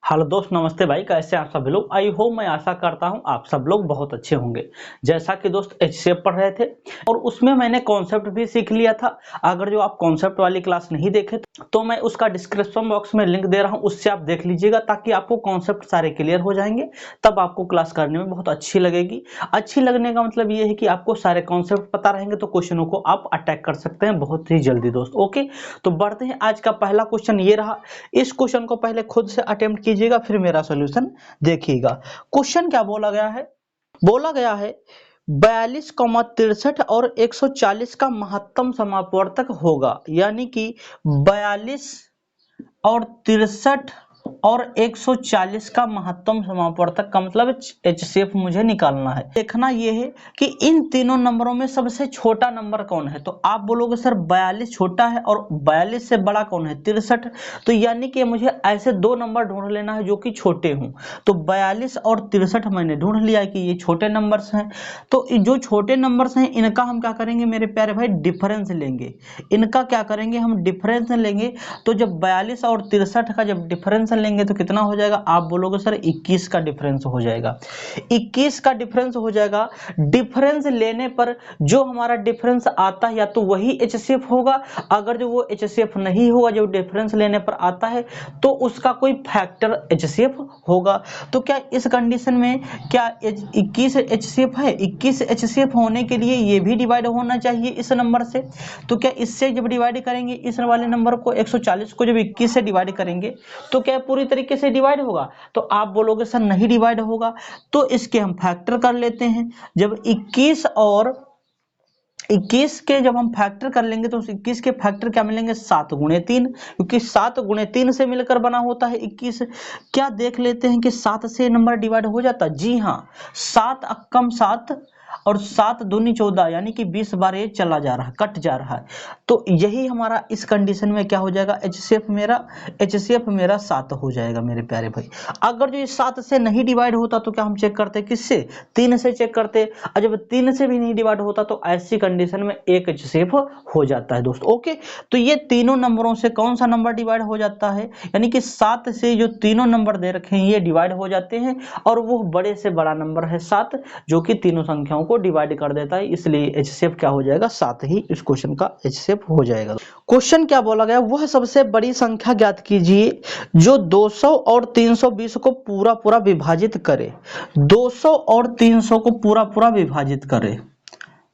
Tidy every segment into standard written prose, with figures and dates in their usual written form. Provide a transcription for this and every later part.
Hello दोस्त, नमस्ते भाई। कैसे हैं आप सभी लोग? आई होप, मैं आशा करता हूं आप सब लोग बहुत अच्छे होंगे। जैसा कि दोस्त एचसीएफ पढ़ रहे थे और उसमें मैंने कॉन्सेप्ट भी सीख लिया था। अगर जो आप कॉन्सेप्ट वाली क्लास नहीं देखे तो मैं उसका डिस्क्रिप्शन बॉक्स में लिंक दे रहा हूं, उससे आप देख लीजिएगा ताकि आपको कॉन्सेप्ट सारे क्लियर हो जाएंगे। तब आपको क्लास करने में बहुत अच्छी लगेगी। अच्छी लगने का मतलब ये है कि आपको सारे कॉन्सेप्ट पता रहेंगे तो क्वेश्चनों को आप अटैक कर सकते हैं बहुत ही जल्दी दोस्त। ओके, तो बढ़ते हैं। आज का पहला क्वेश्चन ये रहा। इस क्वेश्चन को पहले खुद से अटेम्प्ट कीजिएगा, फिर मेरा सॉल्यूशन देखिएगा। क्वेश्चन क्या बोला गया है? बोला गया है 42,63 और 140 का महत्तम समापवर्तक होगा। यानी कि 42 और 63 और 140 का महत्तम समापवर्तक का मतलब एचसीएफ मुझे निकालना है। देखना यह है कि इन तीनों नंबरों में सबसे छोटा नंबर कौन है। तो आप बोलोगे सर 42 छोटा है और 42 से बड़ा कौन है? 63। तो यानी कि मुझे ऐसे दो नंबर ढूंढ लेना है जो कि छोटे हों। तो 42 और 63 मैंने ढूंढ लिया कि ये छोटे नंबर्स हैं। तो जो छोटे नंबर्स हैं इनका हम क्या करेंगे मेरे प्यारे भाई? डिफरेंस लेंगे। इनका क्या करेंगे? हम डिफरेंस लेंगे। तो जब 42 और 63 का जब डिफरेंस लेंगे तो कितना हो जाएगा? आप बोलोगे सर 21 का डिफरेंस हो जाएगा। 21 का डिफरेंस हो जाएगा। डिफरेंस लेने पर जो हमारा डिफरेंस आता है या तो वही एचसीएफ होगा। अगर जो वो एचसीएफ नहीं होगा, जो डिफरेंस लेने पर आता है, तो उसका कोई फैक्टर एचसीएफ होगा। तो क्या इस कंडीशन में क्या 21 एचसीएफ है? 21 एचसीएफ होने के लिए ये भी डिवाइड होना चाहिए इस नंबर से। तो क्या इससे जब डिवाइड करेंगे इस वाले नंबर को 140 को जब 21 से डिवाइड करेंगे तो क्या पूरी तरीके से डिवाइड होगा? तो आप बोलोगे सर नहीं डिवाइड होगा। तो इसके हम फैक्टर कर लेते हैं। जब 21 और 21 के जब हम फैक्टर कर लेंगे तो उस 21 के फैक्टर क्या मिलेंगे? 7 गुणे 3, क्योंकि 7 गुणे 3 से मिलकर बना होता है 21। क्या देख लेते हैं कि 7 से नंबर डिवाइड हो जाता? जी हाँ, 7 अक्कम 7 और 7 दूनी 14, यानी कि 20 बार ये चला जा रहा है, कट जा रहा है। तो यही हमारा इस कंडीशन में क्या हो जाएगा? एचसीएफ मेरा 7 हो जाएगा मेरे प्यारे भाई। अगर जो ये 7 से नहीं डिवाइड होता तो क्या हम चेक करते? किससे? 3 से चेक करते। और जब 3 से भी नहीं डिवाइड होता तो ऐसी कंडीशन में एक एचसीएफ हो जाता है दोस्त। ओके, तो ये तीनों नंबरों से कौन सा नंबर डिवाइड हो जाता है? यानी कि 7 से जो तीनों नंबर दे रखे हैं ये डिवाइड हो जाते हैं, और वो बड़े से बड़ा नंबर है 7, जो कि तीनों संख्याओं को डिवाइड कर देता है। इसलिए एचसीएफ क्या हो जाएगा? 7 ही इस क्वेश्चन का एचसीएफ हो जाएगा। क्वेश्चन क्या बोला गया? वह सबसे बड़ी संख्या ज्ञात कीजिए जो 200 और 320 को पूरा पूरा विभाजित करे। 200 और 300 को पूरा पूरा विभाजित करे।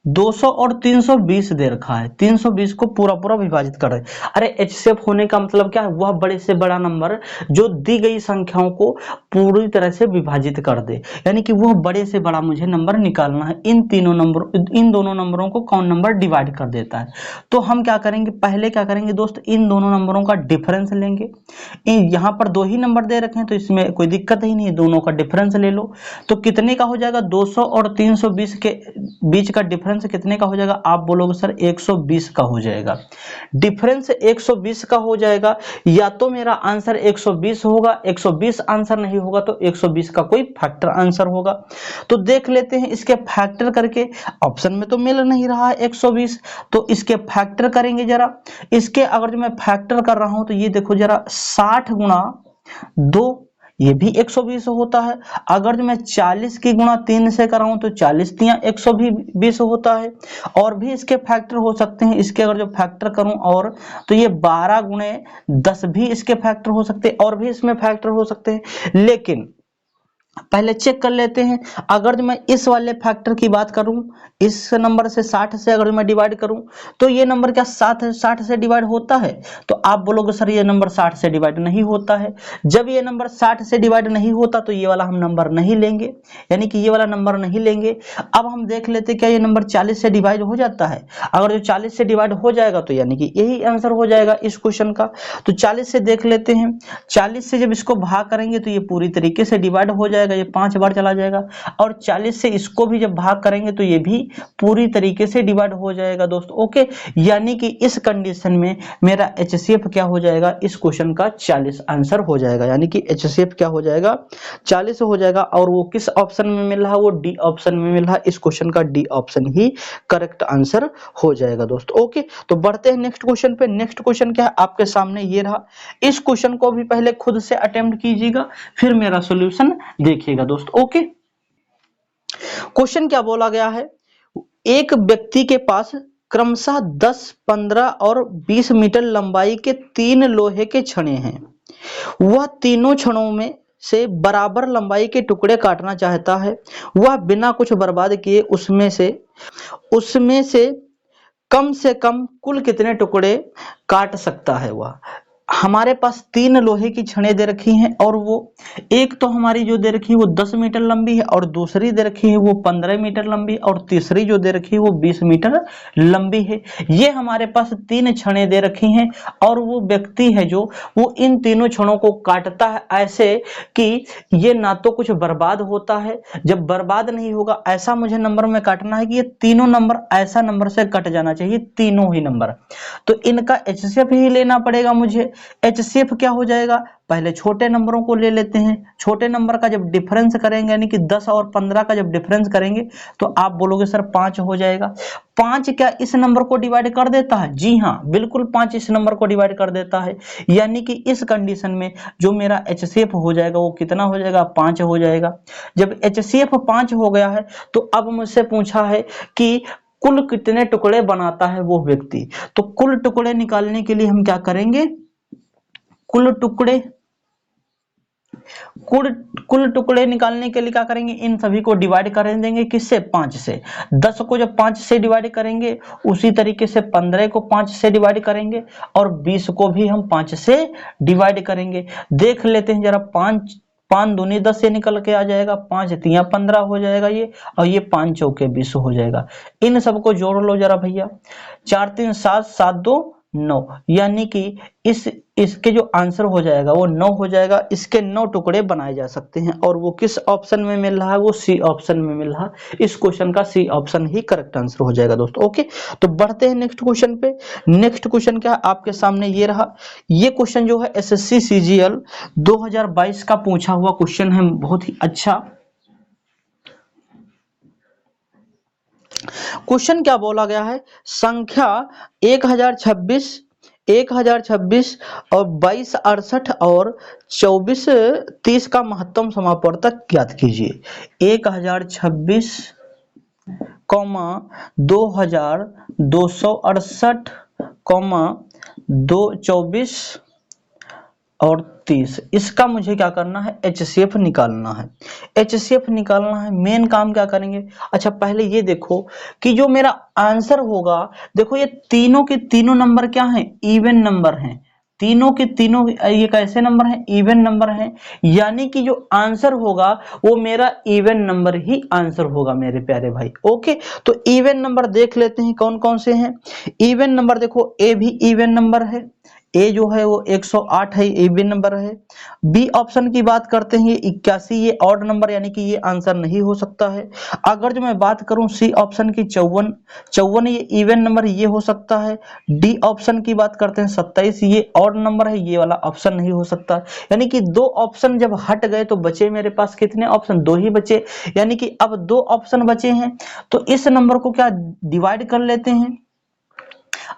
200 और 320 दे रखा है, 320 को पूरा पूरा विभाजित कर रहे। अरे एचसीएफ होने का मतलब क्या है? वह बड़े से बड़ा नंबर जो दी गई संख्याओं को पूरी तरह से विभाजित कर दे, यानी कि वह बड़े से बड़ा मुझे नंबर निकालना है। इन दोनों नंबरों को कौन नंबर डिवाइड कर देता है? तो हम क्या करेंगे? पहले क्या करेंगे दोस्त? इन दोनों नंबरों का डिफरेंस लेंगे। यहाँ पर दो ही नंबर दे रखे हैं तो इसमें कोई दिक्कत ही नहीं है, दोनों का डिफरेंस ले लो। तो कितने का हो जाएगा? 200 और 320 के बीच का डिफरेंस कितने का हो जाएगा? आप बोलोगे सर 120 का हो जाएगा। डिफरेंस 120 का हो जाएगा। या तो मेरा आंसर 120 होगा, 120 आंसर नहीं होगा तो 120 का कोई फैक्टर आंसर होगा। तो देख लेते हैं इसके फैक्टर करके। ऑप्शन में तो मिल नहीं रहा है 120, तो इसके फैक्टर करेंगे जरा। इसके अगर जो मैं फैक्टर कर रहा हूं तो ये देखो जरा, 60 गुणा 2, ये भी 120 होता है। अगर जो मैं 40 की गुणा 3 से कराऊं तो 40 तिया 120 होता है। और भी इसके फैक्टर हो सकते हैं। इसके अगर जो फैक्टर करूं और तो ये 12 गुणे 10 भी इसके फैक्टर हो सकते हैं, और भी इसमें फैक्टर हो सकते हैं। लेकिन पहले चेक कर लेते हैं। अगर मैं इस वाले फैक्टर की बात करूं, इस नंबर से 60 से अगर मैं डिवाइड करूं तो ये नंबर क्या 60 से डिवाइड होता है? तो आप बोलोगे सर ये नंबर 60 से डिवाइड नहीं होता है। जब ये नंबर 60 से डिवाइड नहीं होता तो ये वाला हम नंबर नहीं लेंगे, यानी कि ये वाला नंबर नहीं लेंगे। अब हम देख लेते क्या ये नंबर 40 से डिवाइड हो जाता है? अगर जो 40 से डिवाइड हो जाएगा तो यानी कि यही आंसर हो जाएगा इस क्वेश्चन का। तो 40 से देख लेते हैं। 40 से जब इसको भाग करेंगे तो ये पूरी तरीके से डिवाइड हो जाएगा। जाएगा, ये 5 बार चला जाएगा, और 40 से इसको भी जब भाग करेंगे तो ये भी पूरी तरीके से डिवाइड हो जाएगा दोस्तों। ओके, यानी कि इस कंडीशन में मेरा HCF क्या हो जाएगा, इस क्वेश्चन का 40 आंसर हो जाएगा, यानी कि HCF क्या हो जाएगा, 40 हो जाएगा। और वो किस ऑप्शन में मिल रहा है, वो डी ऑप्शन में मिल रहा है। इस क्वेश्चन का डी ऑप्शन ही करेक्ट आंसर हो जाएगा दोस्तों। ओके, तो बढ़ते हैं नेक्स्ट क्वेश्चन पे। नेक्स्ट क्वेश्चन क्या है आपके सामने, ये रहा। इस क्वेश्चन को भी पहले खुद से अटेम्प्ट कीजिएगा, फिर मेरा सॉल्यूशन देखिएगा दोस्तों। ओके, क्वेश्चन क्या बोला गया है, एक व्यक्ति के पास क्रमशः 10, 15 और 20 मीटर लंबाई के 3 लोहे के छड़े हैं। वह तीनों छड़ों में से बराबर लंबाई के टुकड़े काटना चाहता है। वह बिना कुछ बर्बाद किए उसमें से कम कुल कितने टुकड़े काट सकता है। वह हमारे पास 3 लोहे की छड़ें दे रखी हैं, और वो एक तो हमारी जो दे रखी है वो 10 मीटर लंबी है, और दूसरी दे रखी है वो 15 मीटर लंबी, और तीसरी जो दे रखी है वो 20 मीटर लंबी है। ये हमारे पास 3 छड़ें दे रखी हैं, और वो व्यक्ति है जो वो इन तीनों छड़ों को काटता है ऐसे कि ये ना तो कुछ बर्बाद होता है, जब बर्बाद नहीं होगा ऐसा मुझे नंबर में काटना है कि ये तीनों नंबर ऐसा नंबर से कट जाना चाहिए, तीनों ही नंबर। तो इनका HCF ही लेना पड़ेगा मुझे। HCF क्या हो जाएगा, पहले छोटे नंबरों को ले लेते हैं। छोटे नंबर का जब डिफरेंस करेंगे, यानी कि 10 और 15 का जब डिफरेंस करेंगे तो आप बोलोगे सर 5 हो जाएगा। 5 क्या इस नंबर को डिवाइड कर देता है? जी हाँ, बिल्कुल 5 इस नंबर को डिवाइड कर देता है। यानी कि इस कंडीशन में जो मेरा HCF हो जाएगा वो कितना हो जाएगा, 5 हो जाएगा। जब HCF 5 हो गया है तो अब मुझसे पूछा है कि कुल कितने टुकड़े बनाता है वो व्यक्ति। तो कुल टुकड़े निकालने के लिए हम क्या करेंगे, कुल टुकड़े निकालने के लिए क्या करेंगे, इन सभी को डिवाइड कर देंगे किससे, 5 से। 10 को जब 5 से डिवाइड करेंगे उसी तरीके से 15 को 5 से डिवाइड करेंगे, और 20 को भी हम 5 से डिवाइड करेंगे। देख लेते हैं जरा, 5 दूनी 10 से निकल के आ जाएगा, 5 तिया 15 हो जाएगा ये, और ये 5 चौके 20 हो जाएगा। इन सबको जोड़ लो जरा भैया, 4 3 7, 7 2 9, यानी कि इसके जो आंसर हो जाएगा वो 9 हो जाएगा। इसके 9 टुकड़े बनाए जा सकते हैं, और वो किस ऑप्शन में मिल रहा है, वो सी ऑप्शन में मिल रहा है। इस क्वेश्चन का सी ऑप्शन ही करेक्ट आंसर हो जाएगा दोस्तों। ओके, तो बढ़ते हैं नेक्स्ट क्वेश्चन पे। नेक्स्ट क्वेश्चन क्या है आपके सामने, ये रहा। ये क्वेश्चन जो है SSC CGL 2022 का पूछा हुआ क्वेश्चन है, बहुत ही अच्छा। क्वेश्चन क्या बोला गया है, संख्या 1026 और 22 68 और 24 30 का महत्तम समापवर्तक ज्ञात कीजिए। 1026, 2268, 224 और 30, इसका मुझे क्या करना है, HCF निकालना है। HCF निकालना है, मेन काम क्या करेंगे। अच्छा, पहले ये देखो कि जो मेरा आंसर होगा, देखो ये तीनों के तीनों नंबर क्या हैं, इवन नंबर हैं। तीनों के तीनों ये कैसे नंबर हैं, इवन नंबर हैं, यानी कि जो आंसर होगा वो मेरा इवन नंबर ही आंसर होगा मेरे प्यारे भाई। ओके, तो इवन नंबर देख लेते हैं कौन कौन से हैं। इवन नंबर देखो, ए भी इवन नंबर है, ए जो है वो 108 है, इवन नंबर है। बी ऑप्शन की बात करते हैं, ये 81, ये ऑड नंबर, यानी कि ये आंसर नहीं हो सकता है। अगर जो मैं बात करूं सी ऑप्शन की 54, ये इवन नंबर, ये हो सकता है। डी ऑप्शन की बात करते हैं 27, ये ऑड नंबर है, ये वाला ऑप्शन नहीं हो सकता। यानी कि 2 ऑप्शन जब हट गए तो बचे मेरे पास कितने ऑप्शन, 2 ही बचे, यानी कि अब 2 ऑप्शन बचे हैं। तो इस नंबर को क्या डिवाइड कर लेते हैं।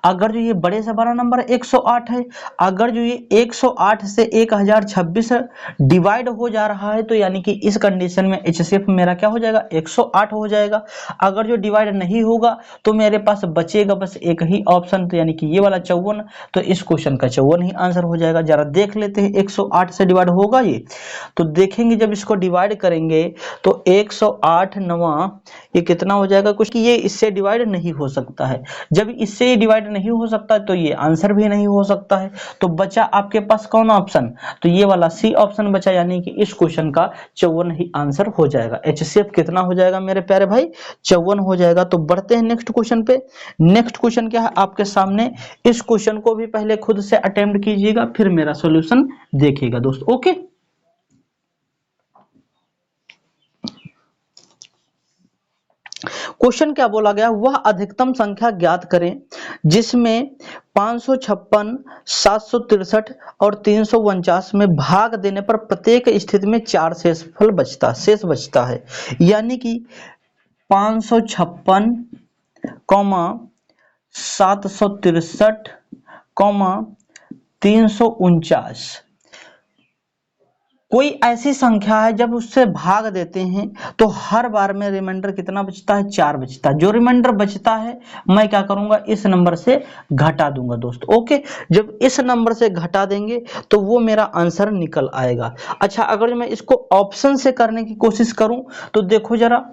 अगर जो ये बड़े से बड़ा नंबर 108 है, अगर जो ये 108 से 1026 डिवाइड हो जा रहा है, तो यानी कि इस कंडीशन में HCF मेरा क्या हो जाएगा, 108 हो जाएगा। अगर जो डिवाइड नहीं होगा तो मेरे पास बचेगा बस एक ही ऑप्शन, तो यानी कि ये वाला 54, तो इस क्वेश्चन का 54 ही आंसर हो जाएगा। जरा देख लेते हैं 108 से डिवाइड होगा ये, तो देखेंगे जब इसको डिवाइड करेंगे तो 108 9 ये कितना हो जाएगा, कुछ कि ये इससे डिवाइड नहीं हो सकता है। जब इससे डिवाइड नहीं हो सकता तो ये आंसर भी नहीं हो सकता है। तो बचा आपके पास कौन ऑप्शन, तो ये वाला सी ऑप्शन बचा, यानी कि इस क्वेश्चन का 54 ही आंसर हो जाएगा। HCF कितना हो जाएगा मेरे प्यारे भाई, 54 हो जाएगा। तो बढ़ते हैं नेक्स्ट क्वेश्चन पे। नेक्स्ट क्वेश्चन क्या है आपके सामने, इस क्वेश्चन को भी पहले खुद से अटेम्प्ट कीजिएगा, फिर मेरा सॉल्यूशन देखिएगा दोस्तों। ओके, क्वेश्चन क्या बोला गया, वह अधिकतम संख्या ज्ञात करें जिसमें 556, 763 और 349 में भाग देने पर प्रत्येक स्थिति में 4 शेष बचता है। यानी कि 556, 763, 349 कोई ऐसी संख्या है जब उससे भाग देते हैं तो हर बार में रिमाइंडर कितना बचता है, 4 बचता है। जो रिमाइंडर बचता है मैं क्या करूंगा, इस नंबर से घटा दूंगा दोस्त। ओके, जब इस नंबर से घटा देंगे तो वो मेरा आंसर निकल आएगा। अच्छा, अगर मैं इसको ऑप्शन से करने की कोशिश करूं तो देखो जरा,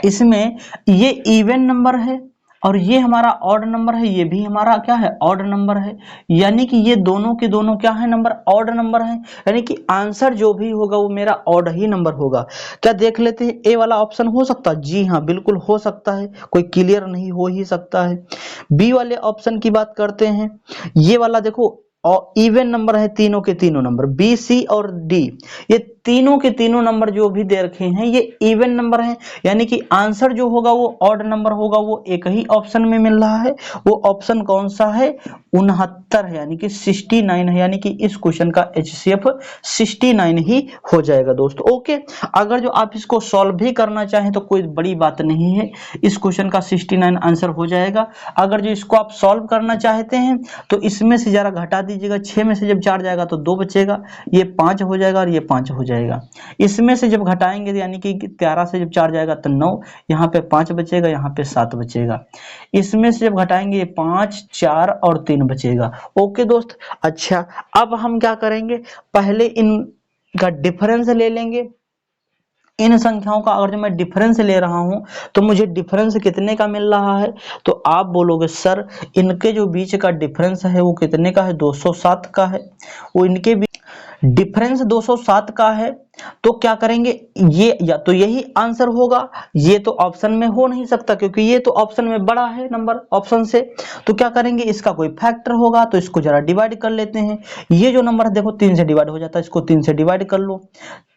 इसमें ये इवन नंबर है और ये हमारा ऑड नंबर है, ये भी हमारा क्या है, ऑड नंबर है। यानी कि ये दोनों के दोनों क्या है, नंबर ऑड नंबर है। यानी कि आंसर जो भी होगा वो मेरा ऑड ही नंबर होगा। क्या देख लेते हैं, ए वाला ऑप्शन हो सकता है? जी हाँ, बिल्कुल हो सकता है, कोई क्लियर नहीं हो ही सकता है। बी वाले ऑप्शन की बात करते हैं, ये वाला देखो और इवन नंबर है, तीनों के तीनों नंबर बी, सी और डी, ये तीनों के तीनों नंबर जो भी दे रखे हैं ये इवन नंबर हैं। यानी कि आंसर जो होगा वो ऑड नंबर होगा, वो एक ही ऑप्शन में मिल रहा है। वो ऑप्शन कौन सा है, 69 है, यानी कि 69 है। यानी कि इस क्वेश्चन का HCF 69 ही हो जाएगा दोस्तों। ओके, अगर जो आप इसको सॉल्व भी करना चाहें तो कोई बड़ी बात नहीं है, इस क्वेश्चन का 69 आंसर हो जाएगा। अगर जो इसको आप सॉल्व करना चाहते हैं तो इसमें से जरा घटा दीजिएगा, 6 में से जब 4 जाएगा तो 2 बचेगा, ये 5 हो जाएगा और ये 5 हो जाएगा। इसमें से जब घटाएंगे यानी कि 13 से जब 4 जाएगा तो 9, यहाँ पे 5 बचेगा, यहाँ पे 7 बचेगा। इसमें से जब घटाएंगे 5, 4 और 3 बचेगा। ओके दोस्त, अच्छा अब हम क्या करेंगे, पहले इनका डिफरेंस ले लेंगे। इन संख्याओं का अगर जो मैं डिफरेंस ले रहा हूं तो मुझे डिफरेंस कितने का मिल रहा है, तो आप बोलोगे सर इनके जो बीच का डिफरेंस है वो कितने का है, 207 का है। वो इनके बीच डिफरेंस 207 का है, तो क्या करेंगे, ये या तो यही आंसर होगा, ये तो ऑप्शन में हो नहीं सकता क्योंकि ये तो ऑप्शन में बड़ा है नंबर ऑप्शन से। तो क्या करेंगे, इसका कोई फैक्टर होगा, तो इसको जरा डिवाइड कर लेते हैं। ये जो नंबर है देखो 3 से डिवाइड हो जाता है, इसको 3 से डिवाइड कर लो,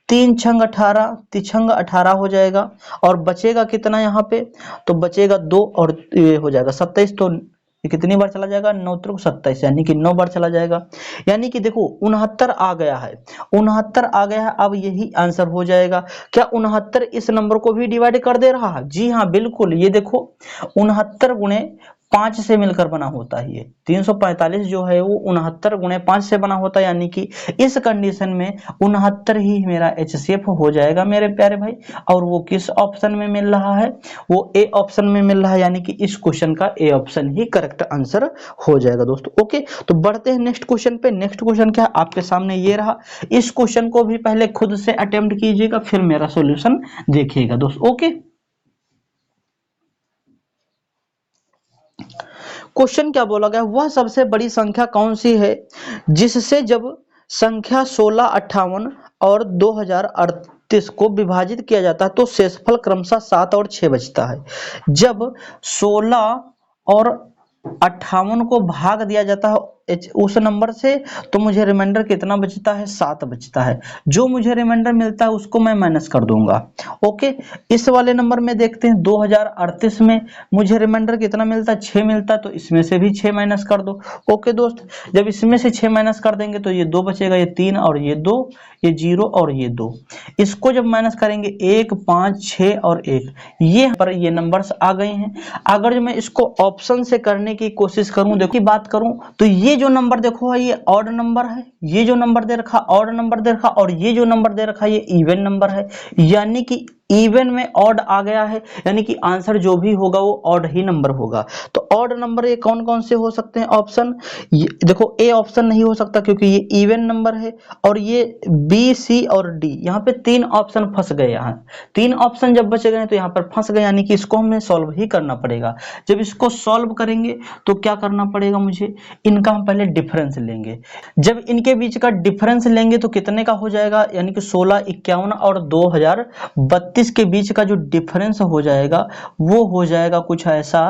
3 छंग 18, तिछंग 18 हो जाएगा। और बचेगा कितना यहाँ पे, तो बचेगा 2 और ये हो जाएगा 27। तो ये कितनी बार चला जाएगा, 9 त्रिक 27, यानी कि 9 बार चला जाएगा। यानी कि देखो 69 आ गया है, 69 आ गया है, अब यही आंसर हो जाएगा। क्या 69 इस नंबर को भी डिवाइड कर दे रहा है? जी हाँ बिल्कुल, ये देखो 69 गुणे 5 से मिलकर बना होता है। ये 345 जो है वो 69 गुणे 5 से बना होता है। यानी कि इस कंडीशन में 69 ही मेरा HCF हो जाएगा मेरे प्यारे भाई। और वो किस ऑप्शन में मिल रहा है, वो ए ऑप्शन में मिल रहा है। यानी कि इस क्वेश्चन का A option he correct answer हो जाएगा दोस्तों। ओके, तो बढ़ते हैं नेक्स्ट क्वेश्चन पे। नेक्स्ट क्वेश्चन क्या है आपके सामने ये रहा। इस क्वेश्चन को भी पहले खुद से अटेम्प्ट कीजिएगा, फिर मेरा सॉल्यूशन देखिएगा दोस्तों। ओके, क्वेश्चन क्या बोला गया, वह सबसे बड़ी संख्या कौन सी है जिससे जब संख्या 16, 58 और 2038 को विभाजित किया जाता है तो शेषफल क्रमशः 7 और 6 बचता है। जब 16 और 58 को भाग दिया जाता है उस नंबर से तो मुझे रिमाइंडर कितना बचता है, 7 बचता है। जो मुझे रिमाइंडर मिलता है उसको मैं माइनस कर दूंगा। ओके, इस वाले नंबर में देखते हैं 2038 में मुझे रिमाइंडर कितना मिलता है, 6 मिलता है, तो इसमें से भी 6 माइनस कर दो। ओके दोस्त, जब इसमें से 6 माइनस कर देंगे तो ये 2 बचेगा, ये 3 और ये 2, ये 0 और ये 2। इसको जब माइनस करेंगे 1, 5, 6 और 1, ये पर ये नंबर्स आ गए हैं। अगर जो मैं इसको ऑप्शन से करने की कोशिश करूं, देखो की बात करूं तो ये जो नंबर देखो है ये ऑड नंबर है, ये जो नंबर दे रखा ऑड नंबर दे रखा, और ये जो नंबर दे रखा ये इवन नंबर है। यानी कि इवन में ऑड आ गया है, यानी कि आंसर जो भी होगा वो ऑड ही नंबर होगा। तो ऑड नंबर ये कौन कौन से हो सकते हैं ऑप्शन, देखो ए ऑप्शन नहीं हो सकता क्योंकि ये इवन नंबर है, और ये बी, सी और डी, यहाँ पे 3 ऑप्शन फंस गए। यहाँ 3 ऑप्शन जब बच गए तो यहाँ पर फंस गए, यानी कि इसको हमें सॉल्व ही करना पड़ेगा। जब इसको सॉल्व करेंगे तो क्या करना पड़ेगा मुझे, इनका हम पहले डिफरेंस लेंगे। जब इनके बीच का डिफरेंस लेंगे तो कितने का हो जाएगा, यानी कि 16, 51 और 2032 के बीच का जो डिफरेंस हो जाएगा वो हो जाएगा कुछ ऐसा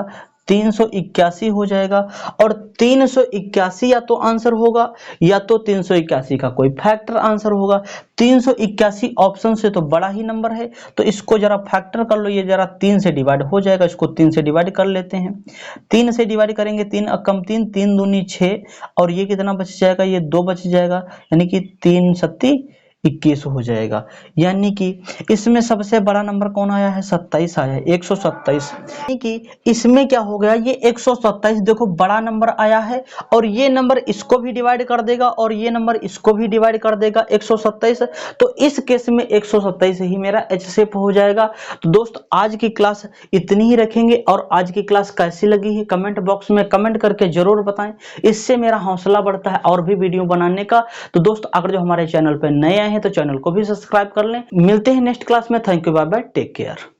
381 हो जाएगा। और 381 या तो आंसर होगा या तो 381 का कोई फैक्टर आंसर होगा। 381 ऑप्शन से तो बड़ा ही नंबर है, तो इसको जरा फैक्टर कर लो, ये जरा 3 से डिवाइड हो जाएगा, इसको 3 से डिवाइड कर लेते हैं। 3 से डिवाइड करेंगे, 3 कम 3, 3 दूनी 6, और ये कितना बच जाएगा, ये 2 बच जाएगा, यानी कि 3 सत्ती 21 हो जाएगा। यानी कि इसमें सबसे बड़ा नंबर कौन आया है, 27 आया है, 127। यानी कि इसमें क्या हो गया, ये 127 देखो बड़ा नंबर आया है, और ये नंबर इसको भी डिवाइड कर देगा और ये नंबर इसको भी डिवाइड कर देगा 127। तो इस केस में 127 ही मेरा एच शेप हो जाएगा। तो दोस्त आज की क्लास इतनी ही रखेंगे, और आज की क्लास कैसी लगी है कमेंट बॉक्स में कमेंट करके जरूर बताएं, इससे मेरा हौसला बढ़ता है और भी वीडियो बनाने का। तो दोस्त अगर जो हमारे चैनल पर नए आए हैं तो चैनल को भी सब्सक्राइब कर लें। मिलते हैं नेक्स्ट क्लास में। Thank you, bye bye, take care.